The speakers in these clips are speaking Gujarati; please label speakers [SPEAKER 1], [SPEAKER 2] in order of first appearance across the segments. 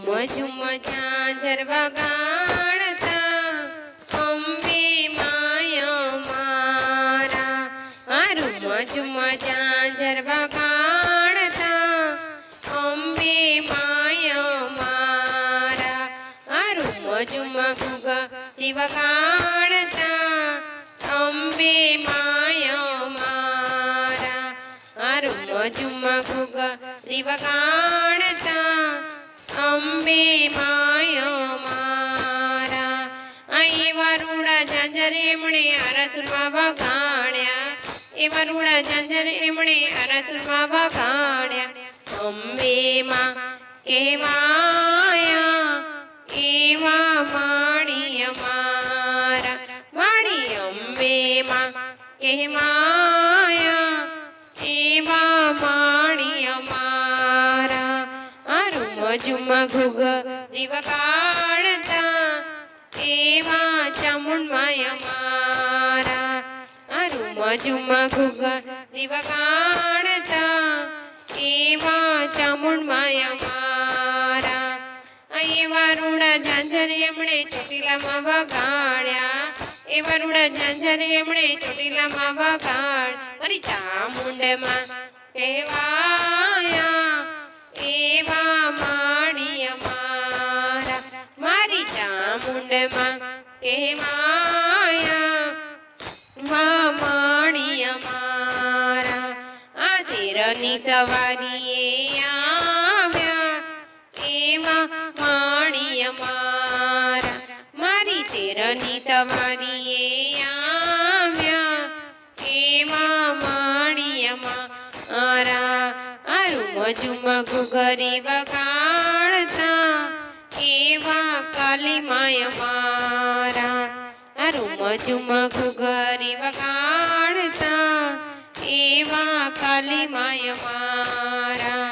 [SPEAKER 1] ઝુમ ઝાંઝર વગાડતા અંબે માય મારા. ઝુમ ઝાંઝર વગાડતા અંબે માય મારા. ઝુમ ઘૂઘરી વગાડતા અંબે માય મારા. ઝુમ ઘૂઘરી વગાડતા અંબે માય મારા. એવા રૂડા ઝાંઝર એમણે આરાસુરમાં વગાડ્યા. એવા રૂડા ઝાંઝર એમણે આરાસુરમાં વગાડ્યા. અંબે માં કહેવાયા એવા માળી અમારા. માળી અંબે માં કહેવાયા એવા માળી અમારા. ઝુમ ઘૂઘરી વગાડતા એવા ચામુંડમાય અમારા. ઝુમ ઘૂઘરી વગાડતા એવા ચામુંડમાય અમારા. એવા રૂડા ઝાંઝર એમણે ચોટીલામાં વગાડ્યા. એવા રૂડા ઝાંઝર એમણે ચોટીલામાં વગાડ્યા. મારી ચામુંડમાં કહેવાયા એવા માળી અમારા. મારી ચામુંડમાં કહેવાયા એવા માળી અમારા. આ શેરની સવારીએ આવ્યા એવા માળી અમારા. મારી શેરની સવારીએ આવ્યા એવા માળી અમારા. ઝુમ ઘૂઘરી વગાડતા એવા કાલી માય મારા. ઝુમ ઘૂઘરી વગાડતા એવા કાલી માય મારા.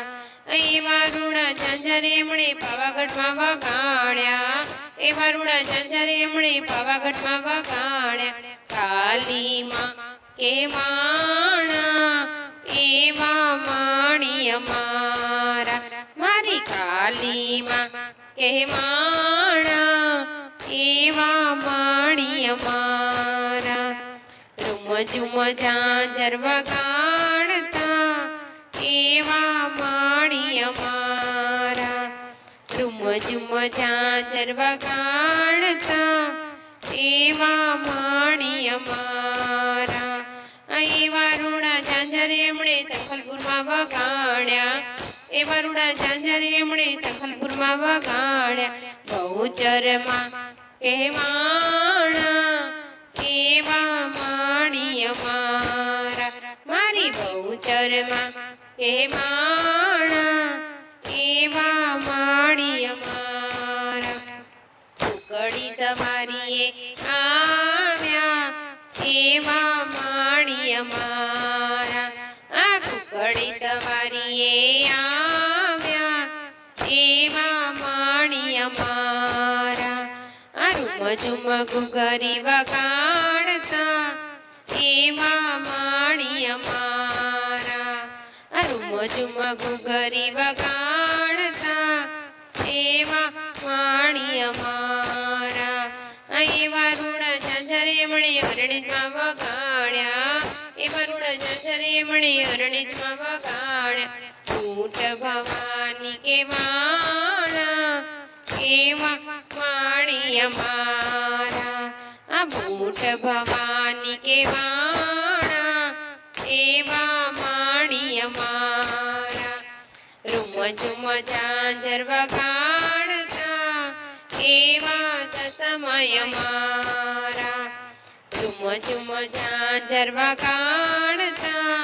[SPEAKER 1] એવા રૂડા ઝાંઝર એમણે પાવાગઢમાં વગાડ્યા. એવા રૂડા ઝાંઝર એમણે પાવાગઢમાં વગાડ્યા. કાલીમાં કહેવાણા એવા માળી અમારા. મારી કાલીમાં કહેવાણા એવા માળી અમારા. ઝુમ ઝાંઝર વગાડતા એવા માળી અમારા. ઝુમ ઝાંઝર વગાડતા એવા માળી અમારા. એવા રૂડા ઝાંઝર એમણે સંખલપુરમાં વગાડ્યા. એવા રૂડા ઝાંઝર એમણે સંખલપુરમાં વગાડ્યા. બહુચરમાં કહેવાણા એવા માળી અમારા. મારી બહુચરમાં કહેવાણા એવા માળી અમારા. કુકડી સવારીએ આવ્યા એવા માળી અમારા. કુકડી સવારીએ આવ્યા એવા માળી અમારા. ઝુમ ઘૂઘરી વગાડતા એવા માળી અમારા. ઝુમ ઘૂઘરી વગાડતા એવા માળી અમારા. એવા રૂડા ઝાંઝર એમણે અરણેજમાં વગાડ્યા. એવા રૂડા ઝાંઝર એમણે અરણેજમાં વગાડ્યા. ઊંટ ભવાની કહેવાણા એવા માળી અમારા. ઊંટ ભવાની કહેવાણા એવા માળી અમારા. ઝુમ ઝાંઝર વગાડતા એવા દસમાય અમારા. ઝુમ ઝાંઝર વગાડતા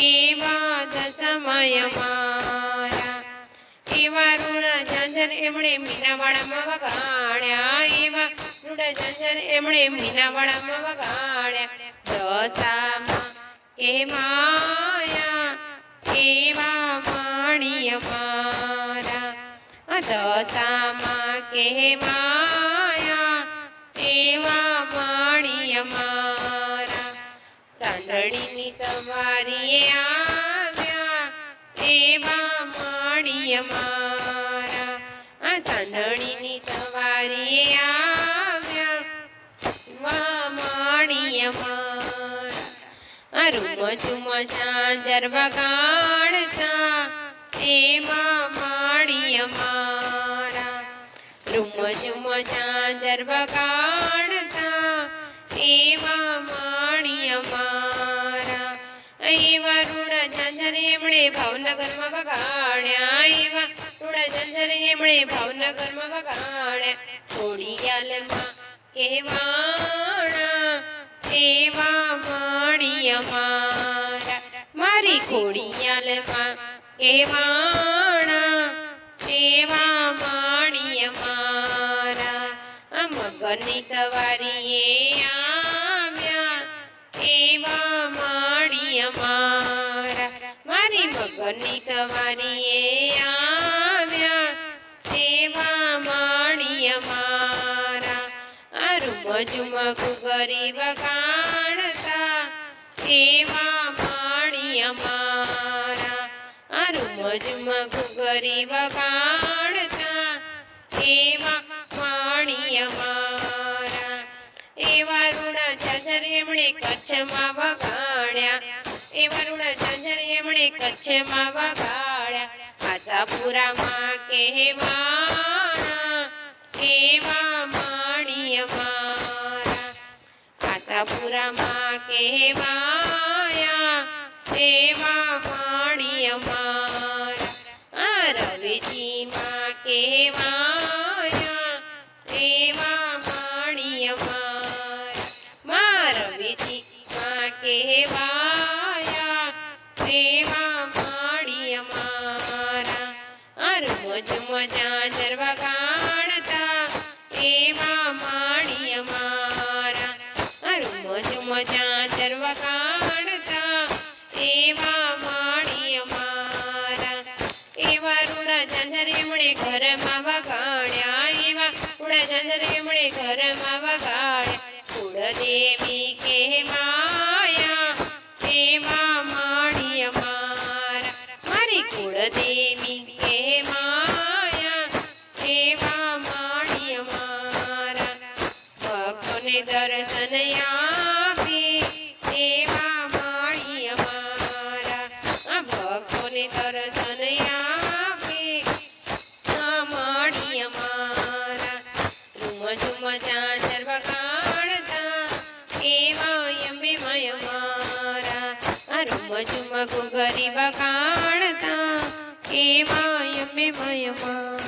[SPEAKER 1] એવા દસમાય અમારા. એવા રૂડા ઝાંઝર એમણે મીનાવાડામાં વગાડ્યા. એવા રૂડા ઝાંઝર એમણે મીનાવાડામાં વગાડ્યા. દશામાં કહેવાયા એવા માળી અમારા. દશામાં કહેવાયા એવા માળી અમારા. સાંઢળીની સવારીએ આવ્યા એવા માળી અમારા. સાંઢણીની સવારીએ આવ્યા માણી અમારા રૂમ ઝુમ ઝાંઝર વગાડતા એવા માણી અમારા રૂમ ઝુમ ઝાંઝર વગાડતા એવા માણી અમારા એવા રૂડા ઝાંઝર એમણે ભાવનગરમાં વગાડ્યા એવા રૂડા ઝાંઝર એમણે ભાવનગરમાં વગાડ્યા ખોડિયાલમાં કહેવાણા એવા માણી અમારા મારી ખોડિયાલમાં કહેવાણા એવા માણી અમારા મગરની સવારીએ આવ્યા એવા માણી અમારા મારી મગરની સવારીએ આવ્યા એવા માણી અમારા રૂમ ઝુમ ઘૂઘરી વગાડતા એવા માણી અમારા રૂમ ઝુમ ઘૂઘરી વગાડતા એવા માણી અમારા એવા રૂડા ઝાંઝર એમણે કચ્છમાં વગાડ્યા એવા રૂડા ઝાંઝર એમણે કચ્છમાં વગાડ્યા આશાપુરામાં કહેવાણા એવા માણી અમારા આશાપુરામાં કહેવાયા એવા માણી અમારા રવેજીમાં કહેવાયા એવા માણી અમારા રવેજીમાં કહેવાયા એવા માણી અમારા રૂમ ઝુમ ઝાંઝર વગાડતા એવા માણી અમારા રૂમ ઝુમ ઝાંઝર વગાડતા એવા માણી અમારા એવા રૂડા ઝાંઝર એમણે ઘરમાં વગાડ્યા એવા રૂડા ઝાંઝર એમણે ઘરમાં વગાડ્યા કુળદેવી કહેવાયા એવા માણી અમારા મારી કુળદેવી કહેવાયા એવા માણી અમારા ભક્તોને દર્શન આપે એવા માણી અમારા ભક્તોને દર્શન આપે માણી અમારા રૂમ ઝુમ ઝાંઝર વગાડતા એવા અંબે માય અમારા રૂમ ઝુમ ઘૂઘરી વગાડતા એવા અંબે માય અમારા